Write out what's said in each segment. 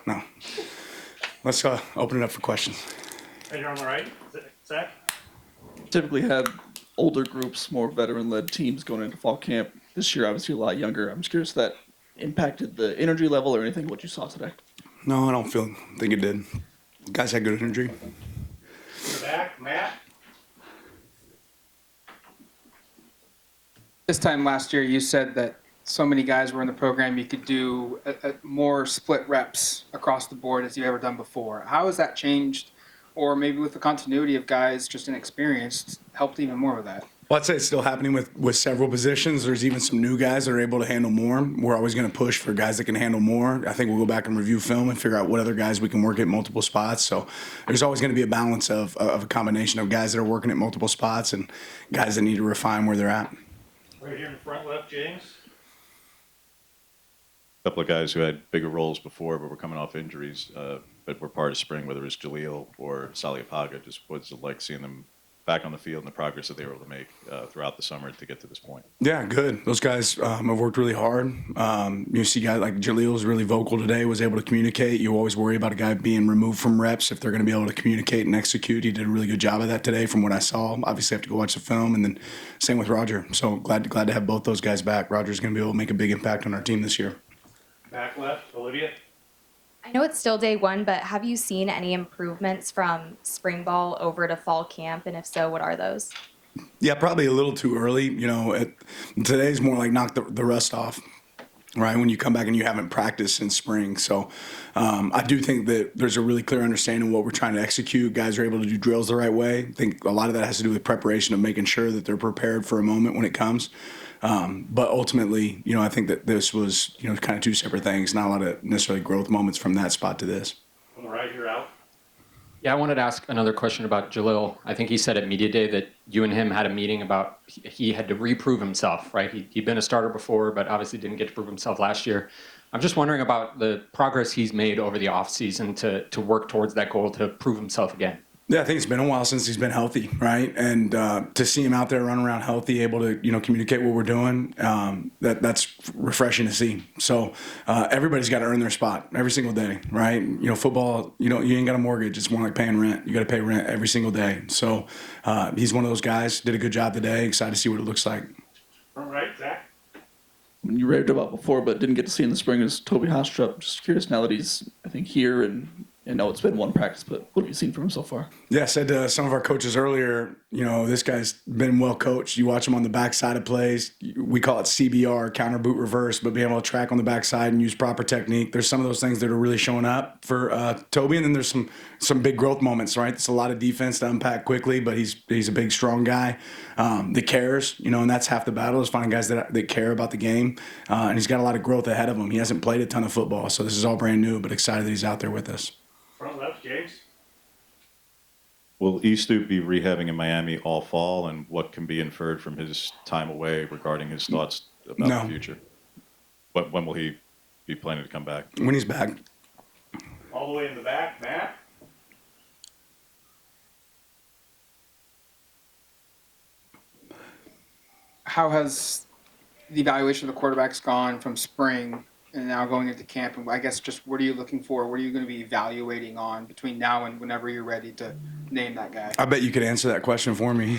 No. Let's open it up for questions. Right here on the right, Zach. Typically have older groups, more veteran-led teams going into fall camp. This year, obviously, a lot younger. I'm just curious if that impacted the energy level or anything what you saw today. No, I don't think it did. Guys had good energy. In the back, Matt. This time last year, you said that so many guys were in the program, you could do more split reps across the board as you've ever done before. How has that changed? Or maybe with the continuity of guys just inexperienced, helped even more with that? Well, I'd say it's still happening with several positions. There's even some new guys that are able to handle more. We're always going to push for guys that can handle more. I think we'll go back and review film and figure out what other guys we can work at multiple spots. So there's always going to be a balance of a combination of guys that are working at multiple spots and guys that need to refine where they're at. Right here in the front left, James. A couple of guys who had bigger roles before but were coming off injuries, but were part of spring, whether it's Jaleel or Saliapaga. Just what's it like seeing them back on the field and the progress that they were able to make throughout the summer to get to this point? Yeah, good. Those guys have worked really hard. You see guys like Jaleel was really vocal today, was able to communicate. You always worry about a guy being removed from reps if they're going to be able to communicate and execute. He did a really good job of that today from what I saw. Obviously, I have to go watch the film, and then same with Roger. So glad to have both those guys back. Roger's going to be able to make a big impact on our team this year. Back left, Olivia. I know it's still day one, but have you seen any improvements from spring ball over to fall camp? And if so, what are those? Yeah, probably a little too early. Today's more like knock the rust off, right? When you come back and you haven't practiced in spring. So I do think that there's a really clear understanding of what we're trying to execute. Guys are able to do drills the right way. I think a lot of that has to do with preparation of making sure that they're prepared for a moment when it comes. But ultimately, I think that this was, kind of two separate things, not a lot of necessarily growth moments from that spot to this. On the right here, out. Yeah, I wanted to ask another question about Jalil. I think he said at Media Day that you and him had a meeting about he had to reprove himself, right? He'd been a starter before, but obviously didn't get to prove himself last year. I'm just wondering about the progress he's made over the offseason to work towards that goal to prove himself again. Yeah, I think it's been a while since he's been healthy, right? And to see him out there running around healthy, able to communicate what we're doing, that's refreshing to see. So everybody's got to earn their spot every single day, right? Football, you ain't got a mortgage. It's more like paying rent. You got to pay rent every single day. So he's one of those guys. Did a good job today. Excited to see what it looks like. Front right, Zach. You raved about before, but didn't get to see in the spring is Toby Hostrup. Just curious now that he's, I think, here and know it's been one practice, but what have you seen from him so far? Yeah, I said to some of our coaches earlier, this guy's been well coached. You watch him on the backside of plays. We call it CBR, counter boot reverse, but being able to track on the backside and use proper technique. There's some of those things that are really showing up for Toby, and then there's some big growth moments, right? It's a lot of defense to unpack quickly, but he's a big, strong guy that cares, and that's half the battle is finding guys that care about the game. And he's got a lot of growth ahead of him. He hasn't played a ton of football, so this is all brand new, but excited that he's out there with us. Front left, James. Will Eastu be rehabbing in Miami all fall, and what can be inferred from his time away regarding his thoughts about the future? When will he be planning to come back? When he's back. All the way in the back, Matt. How has the evaluation of the quarterbacks gone from spring and now going into camp? And I guess just what are you looking for? What are you going to be evaluating on between now and whenever you're ready to name that guy? I bet you could answer that question for me,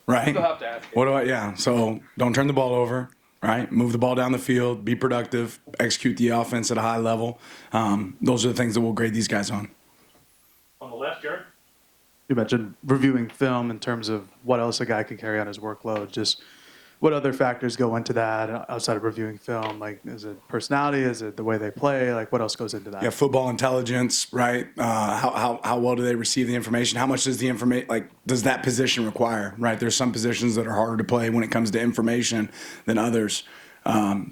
right? You'll have to ask it. Yeah. So don't turn the ball over, right? Move the ball down the field, be productive, execute the offense at a high level. Those are the things that we'll grade these guys on. On the left, Jared. You mentioned reviewing film in terms of what else a guy can carry on his workload. Just what other factors go into that outside of reviewing film? Like, is it personality? Is it the way they play? Like, what else goes into that? Yeah, football intelligence, right? How well do they receive the information? How much does the information, does that position require, right? There's some positions that are harder to play when it comes to information than others.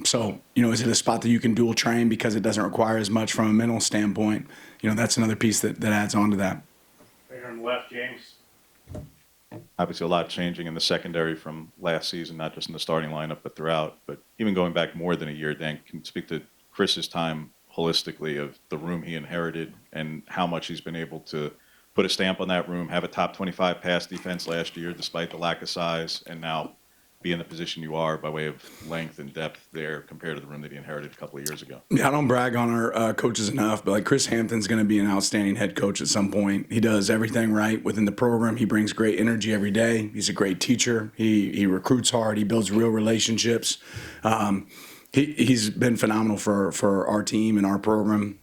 So, is it a spot that you can dual train because it doesn't require as much from a mental standpoint? That's another piece that adds on to that. Right here on the left, James. Obviously, a lot changing in the secondary from last season, not just in the starting lineup, but throughout. But even going back more than a year, Dan, can you speak to Chris's time holistically of the room he inherited and how much he's been able to put a stamp on that room, have a top 25 pass defense last year despite the lack of size, and now be in the position you are by way of length and depth there compared to the room that he inherited a couple of years ago? Yeah, I don't brag on our coaches enough, but like Chris Hampton's going to be an outstanding head coach at some point. He does everything right within the program. He brings great energy every day. He's a great teacher. He recruits hard. He builds real relationships. He's been phenomenal for our team and our program.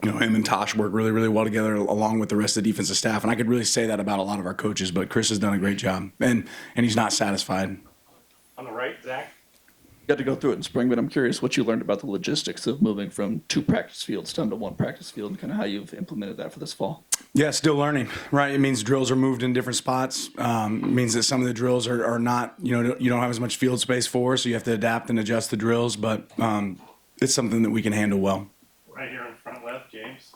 You know, him and Tosh work really, really well together along with the rest of the defensive staff. And I could really say that about a lot of our coaches, but Chris has done a great job. And he's not satisfied. On the right, Zach. Got to go through it in spring, but I'm curious what you learned about the logistics of moving from 2 practice fields down to 1 practice field and kind of how you've implemented that for this fall. Yeah, still learning, right? It means drills are moved in different spots. It means that some of the drills are not, you don't have as much field space for, so you have to adapt and adjust the drills, but it's something that we can handle well. Right here in front left, James.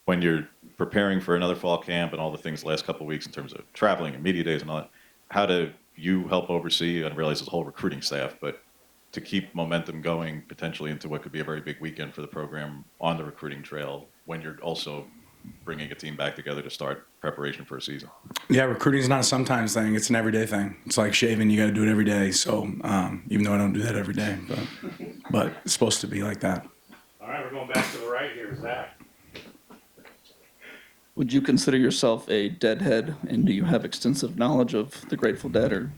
When you're preparing for another fall camp and all the things the last couple of weeks in terms of traveling and media days and all that, how do you help oversee, I realize it's a whole recruiting staff, but to keep momentum going potentially into what could be a very big weekend for the program on the recruiting trail when you're also bringing a team back together to start preparation for a season? Yeah, recruiting is not a sometimes thing. It's an everyday thing. It's like shaving. You got to do it every day. So even though I don't do that every day, but it's supposed to be like that. All right, we're going back to the right here, Zach. Would you consider yourself a deadhead, and do you have extensive knowledge of the Grateful Dead or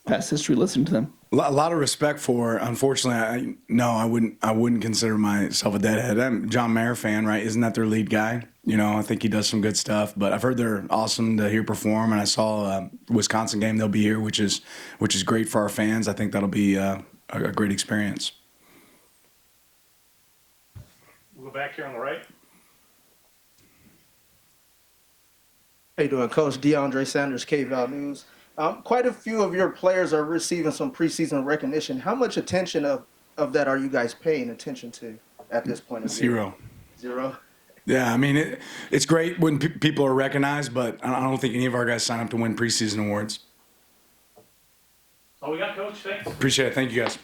past history listening to them? A lot of respect for. Unfortunately, I wouldn't consider myself a deadhead. I'm a John Mayer fan, right? Isn't that their lead guy? I think he does some good stuff. But I've heard they're awesome to hear perform, and I saw a Wisconsin game. They'll be here, which is great for our fans. I think that'll be a great experience. We'll go back here on the right. How you doing, Coach? DeAndre Sanders, KVAL News. Quite a few of your players are receiving some preseason recognition. How much attention of that are you guys paying attention to at this point? Of Zero. Zero? Yeah, I mean, it's great when people are recognized, but I don't think any of our guys sign up to win preseason awards. Oh, we got Coach. Thanks. Appreciate it. Thank you, guys.